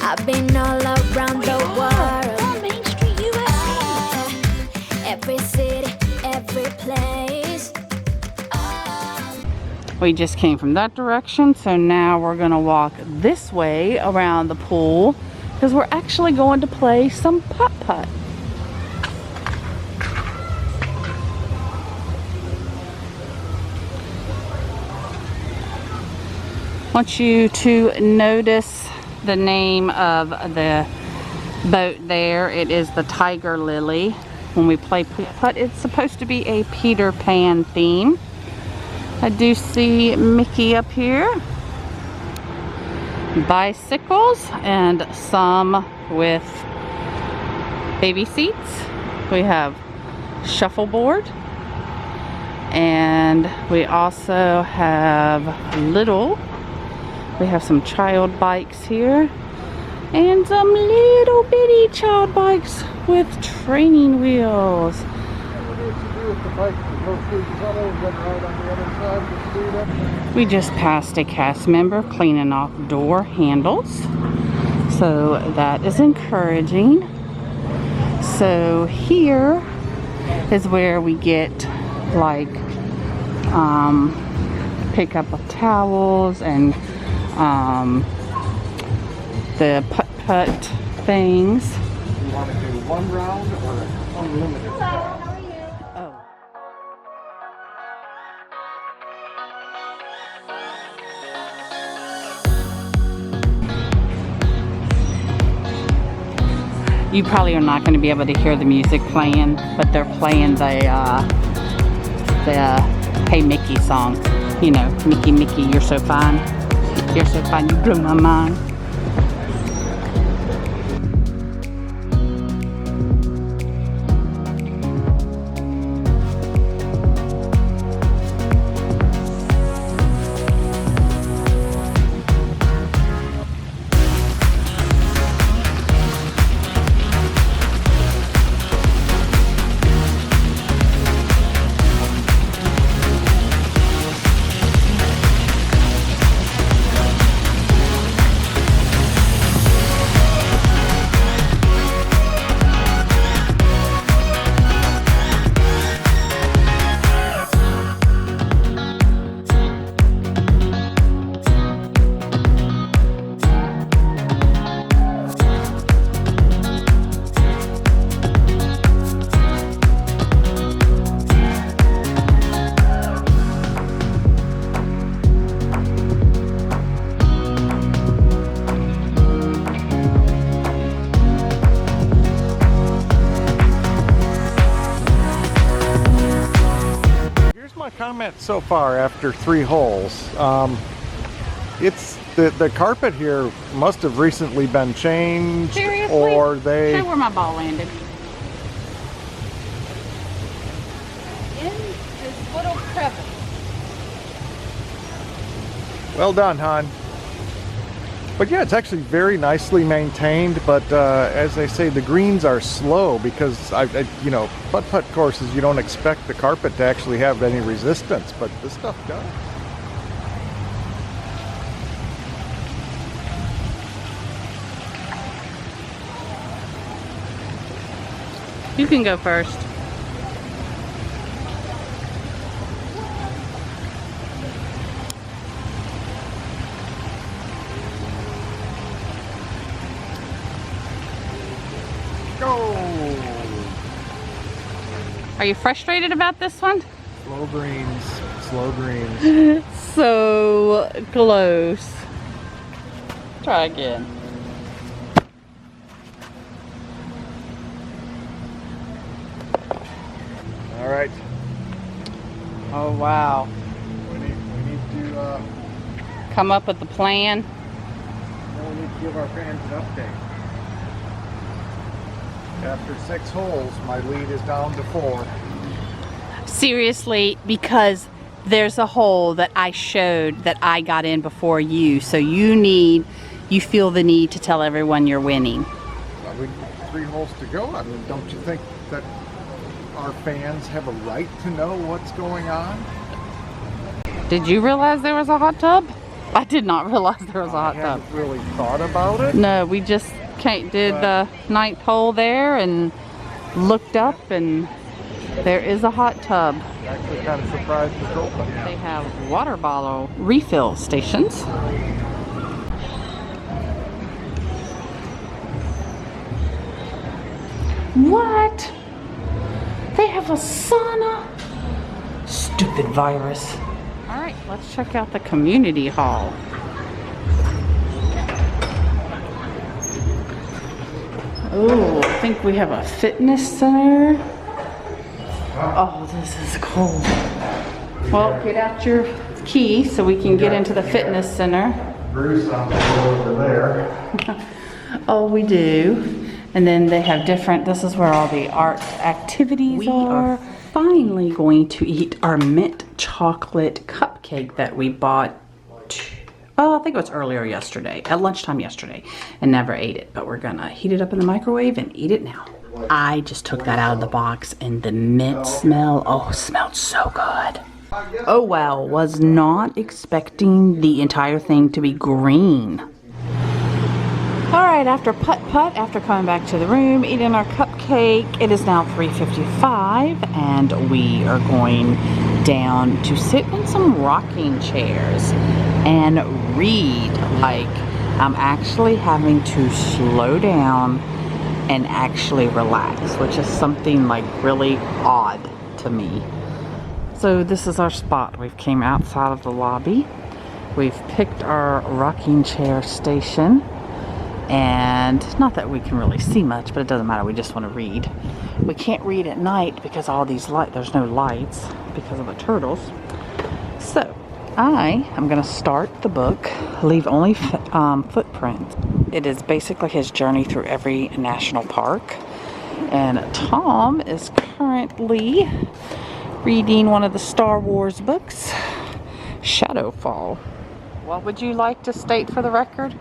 I've been all around the world. On Main Street, USA. Every city, every place. We just came from that direction, so now we're gonna walk this way around the pool because we're actually going to play some putt-putt. I want you to notice the name of the boat there. It is the Tiger Lily. When we play putt-putt, it's supposed to be a Peter Pan theme. I do see Mickey up here. Bicycles and some with baby seats. We have shuffleboard. And we also have we have some child bikes here. And some little bitty child bikes with training wheels. We just passed a cast member cleaning off door handles, so that is encouraging. So here is where we get like pickup of towels and the putt-putt things. You want to do one round or unlimited? Oh. You probably are not going to be able to hear the music playing, but they're playing the Hey Mickey song. You know, Mickey, Mickey, you're so fine. You're so fine, you blew my mind. Comment so far after 3 holes. It's the carpet here must have recently been changed. Seriously? Or they Show where my ball landed. In this little crevice. Well done, hon. But yeah, it's actually very nicely maintained, but as they say, the greens are slow because you know, putt-putt courses, you don't expect the carpet to actually have any resistance, but this stuff does. You can go first. Are you frustrated about this one? Slow greens, slow greens. So close. Try again. All right. Oh wow. We need to Come up with the plan. now we need to give our fans an update. After 6 holes, my lead is down to 4. Seriously, because there's a hole that I showed that I got in before you, so you feel the need to tell everyone you're winning. Well, we 3 holes to go. I mean, don't you think that our fans have a right to know what's going on? Did you realize there was a hot tub? I did not realize there was a hot I tub. hadn't really thought about it. No, we just did the 9th hole there and looked up, and there is a hot tub. Actually kind of surprised it's open. They have water bottle refill stations. What? They have a sauna? Stupid virus. All right, let's check out the community hall. Oh, I think we have a fitness center. Oh, this is cool. Well, get out your key so we can get into the fitness center. Bruce on the over there. Oh, we do. And then they have different, this is where all the art activities are. Finally going to eat our mint chocolate cupcake that we bought, I think it was earlier yesterday, at lunchtime yesterday, and never ate it. But we're gonna heat it up in the microwave and eat it now. I just took that out of the box, and the mint smell, oh, smelled so good. Oh wow, was not expecting the entire thing to be green. Alright, after putt-putt, after coming back to the room, eating our cupcake, it is now 3:55, and we are going down to sit in some rocking chairs and read. Like, I'm actually having to slow down and actually relax, which is something like really odd to me. So this is our spot. We've came outside of the lobby. We've picked our rocking chair station. And not that we can really see much, but it doesn't matter. We just want to read. We can't read at night because all these there's no lights because of the turtles. So I am going to start the book, leave only footprints. It is basically his journey through every national park. And Tom is currently reading one of the Star Wars books, Shadowfall. What would you like to state for the record?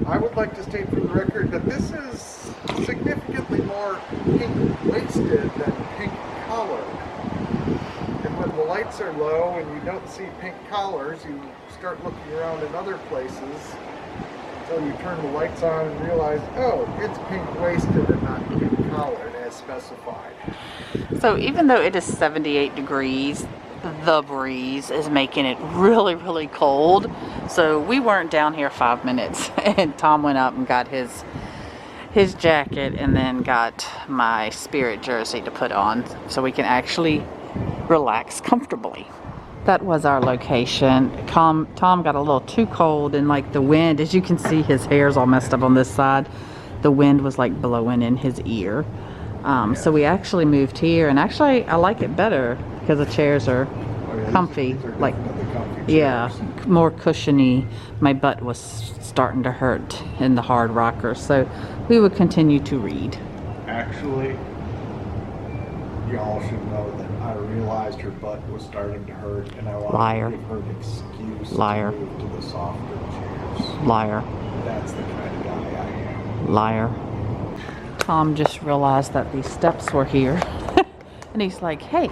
I would like to state for the record that this is significantly more pink-waisted than pink collared. And when the lights are low and you don't see pink collars, you start looking around in other places until you turn the lights on and realize, oh, it's pink-waisted and not pink collared as specified. So even though it is 78 degrees, the breeze is making it really, really cold. So we weren't down here 5 minutes, and Tom went up and got his jacket and then got my Spirit jersey to put on so we can actually relax comfortably. That was our location. Tom got a little too cold, and like the wind, as you can see, his hair's all messed up on this side. The wind was like blowing in his ear. So we actually moved here, and actually I like it better because the chairs are comfy, like, yeah, more cushiony. My butt was starting to hurt in the hard rocker, so we would continue to read. Actually, y'all should know that I realized her butt was starting to hurt, and I wanted to give her an excuse to move to the softer chairs. Liar. That's the kind of guy I am. Liar. Tom just realized that these steps were here, and he's like, hey,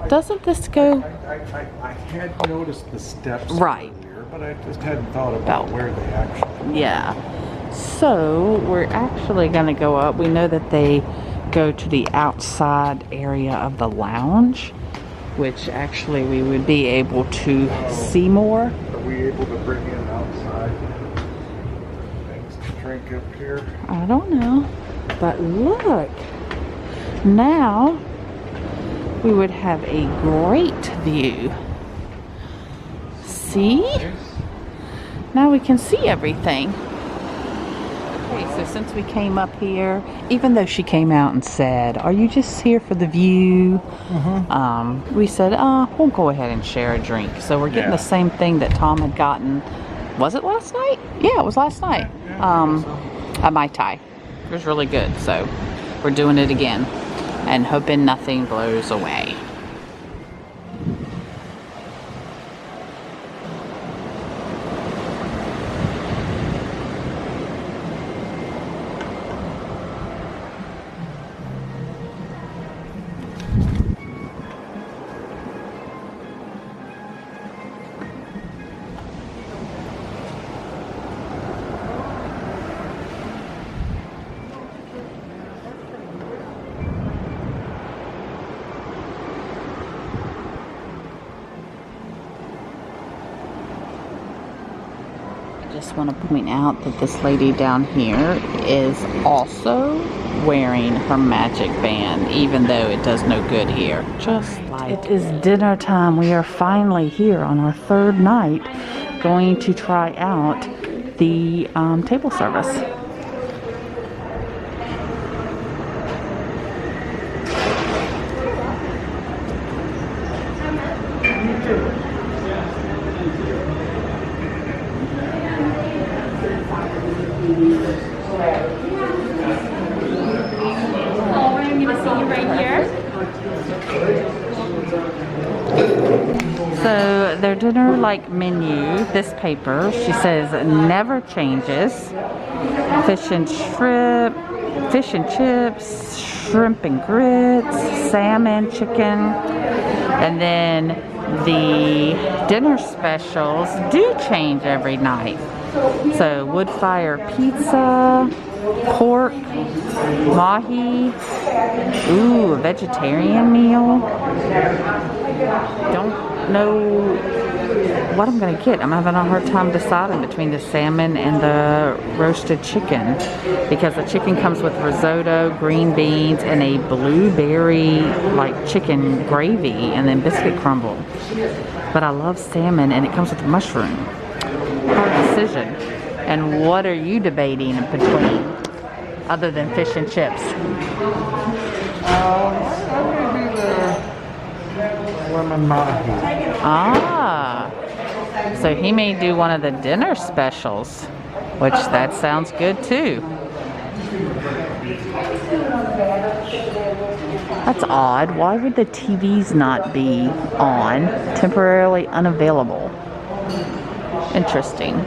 doesn't this go? I had noticed the steps right earlier, but I just hadn't thought about where they actually. Yeah. So we're actually going to go up. We know that they go to the outside area of the lounge, which actually we would be able to see more. Are we able to bring in outside things to drink up here? I don't know. But look, now we would have a great view. See? Now we can see everything. Okay, so since we came up here, even though she came out and said, are you just here for the view? We said, we'll go ahead and share a drink. So we're getting the same thing that Tom had gotten. Was it last night? Yeah, it was last night. A Mai Tai. It was really good, so we're doing it again and hoping nothing blows away. just want to point out that this lady down here is also wearing her magic band, even though it does no good here. Just like it is dinner time. We are finally here on our third night going to try out the table service. So their dinner menu, this paper, she says never changes. Fish and shrimp, fish and chips, shrimp and grits, salmon, chicken, and then the dinner specials do change every night. So wood fire pizza, pork, mahi, ooh, a vegetarian meal. Don't know what I'm gonna get. I'm having a hard time deciding between the salmon and the roasted chicken, because the chicken comes with risotto, green beans, and a blueberry chicken gravy, and then biscuit crumble. But I love salmon, and it comes with mushroom. Hard decision. And what are you debating in between, other than fish and chips? Lemon mahi. Ah, so he may do one of the dinner specials, which that sounds good too. That's odd. Why would the TVs not be on? Temporarily unavailable. Interesting.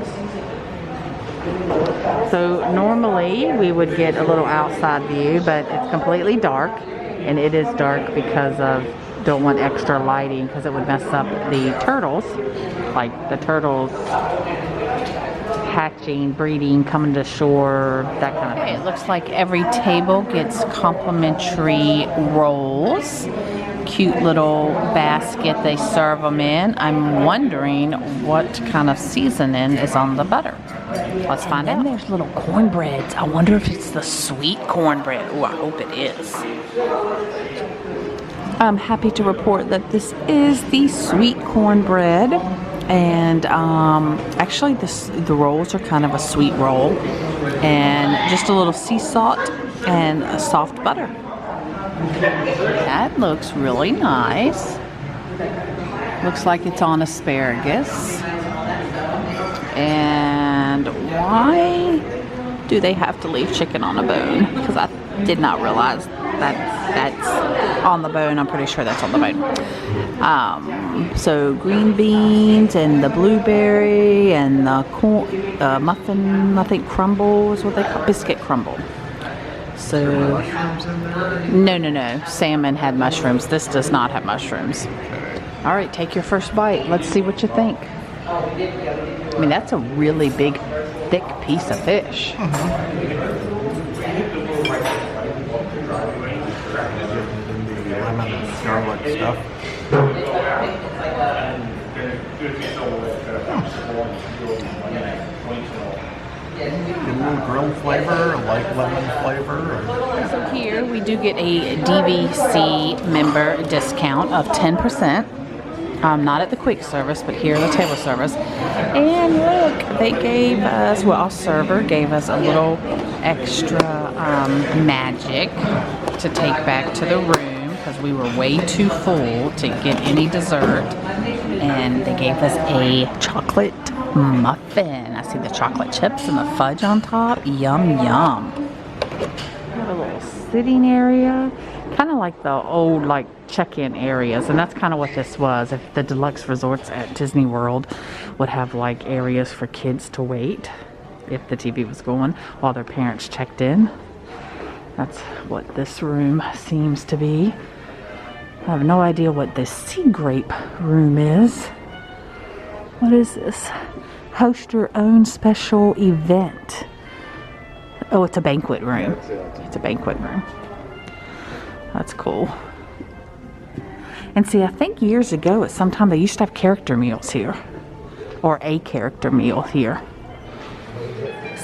So normally we would get a little outside view, but it's completely dark, and it is dark because of don't want extra lighting because it would mess up the turtles, like the turtles hatching, breeding, coming to shore, that kind of thing. It looks like every table gets complimentary rolls. Cute little basket they serve them in. I'm wondering what kind of seasoning is on the butter. Let's find out. And there's little cornbreads. I wonder if it's the sweet cornbread. Oh, I hope it is. I'm happy to report that this is the sweet cornbread, and actually the rolls are kind of a sweet roll, and just a little sea salt and a soft butter. That looks really nice. Looks like it's on asparagus. And why do they have to leave chicken on a bone? Because I did not realize that's on the bone. I'm pretty sure that's on the bone. So green beans and the blueberry and the corn, muffin, I think crumble is what they call biscuit crumble. So no, salmon had mushrooms. This does not have mushrooms. All right, take your first bite. Let's see what you think. I mean, that's a really big, thick piece of fish. Lemon and garlic stuff. A little grilled flavor, a light lemon flavor. So here we do get a DVC member discount of 10%. Not at the quick service, but here at the table service. And look, they gave us, well, our server gave us a little extra magic to take back to the room because we were way too full to get any dessert. And they gave us a chocolate muffin. I see the chocolate chips and the fudge on top. Yum, yum. We have a little sitting area, kind of like the old check-in areas, and that's kind of what this was. If the deluxe resorts at Disney World would have areas for kids to wait if the TV was going while their parents checked in. That's what this room seems to be. I have no idea what this sea grape room is. What is this? Host your own special event. Oh, it's a banquet room. It's a banquet room. That's cool. And see, I think years ago, at some time, they used to have character meals here. Or a character meal here.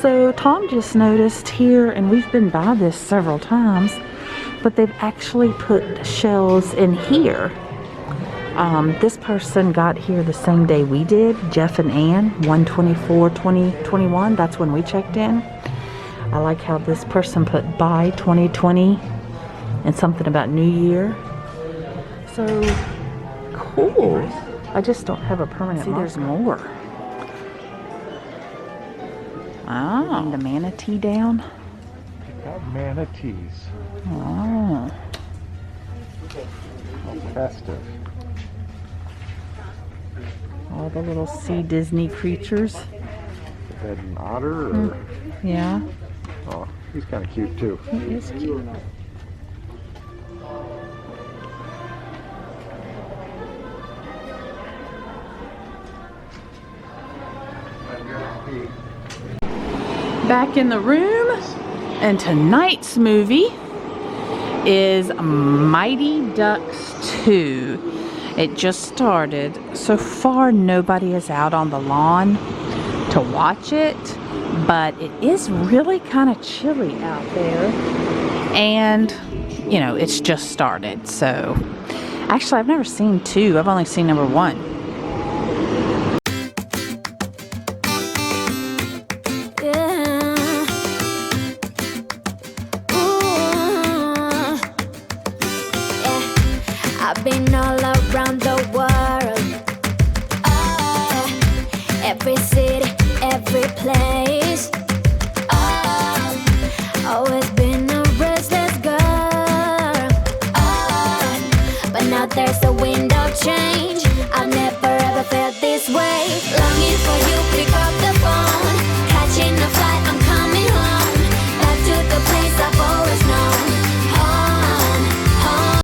So Tom just noticed here, and we've been by this several times, but they've actually put shelves in here. This person got here the same day we did, Jeff and Ann, 1/24/2021. That's when we checked in. I like how this person put bye 2020 and something about New Year. So cool. I just don't have a permanent marker. There's more. Oh, the manatee down. Pick out manatees. Oh. How festive. All the little sea Disney creatures. Is that an otter or? Yeah. Oh, he's kind of cute too. He is cute. Back in the room, and tonight's movie is Mighty Ducks 2. It just started. So far, nobody is out on the lawn to watch it, but it is really kind of chilly out there. And, you know, it's just started. So, actually, I've never seen 2. I've only seen number 1.